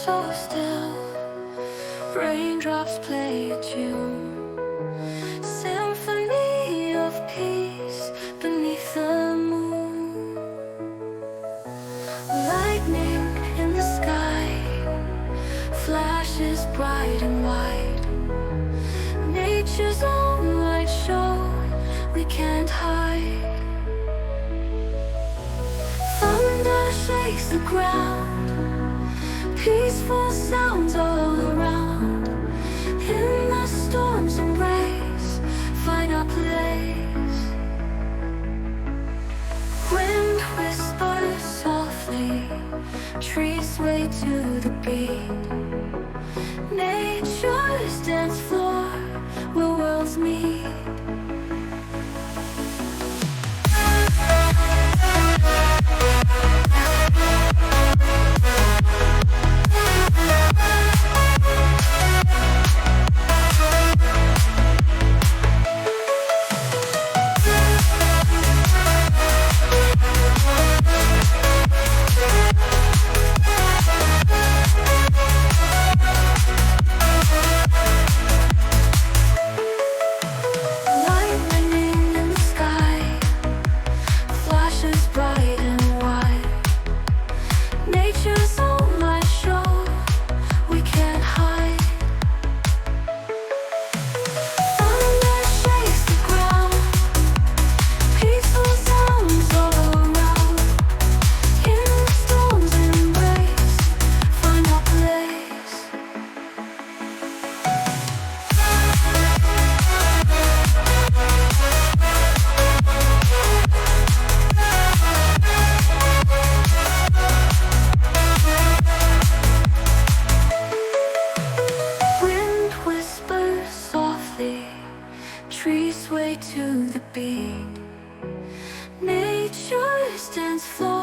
so still. Raindrops play a tune, symphony of peace beneath the moon. Lightning in the sky flashes bright and wide. Nature's own light show we can't hide. Thunder shakes the ground, peaceful sounds all around. In the storm's embrace, find our place. Wind whispers softly, trees sway to the beat. Nature's dance floor where worlds meet. Trees sway to the beat. Nature's dance floor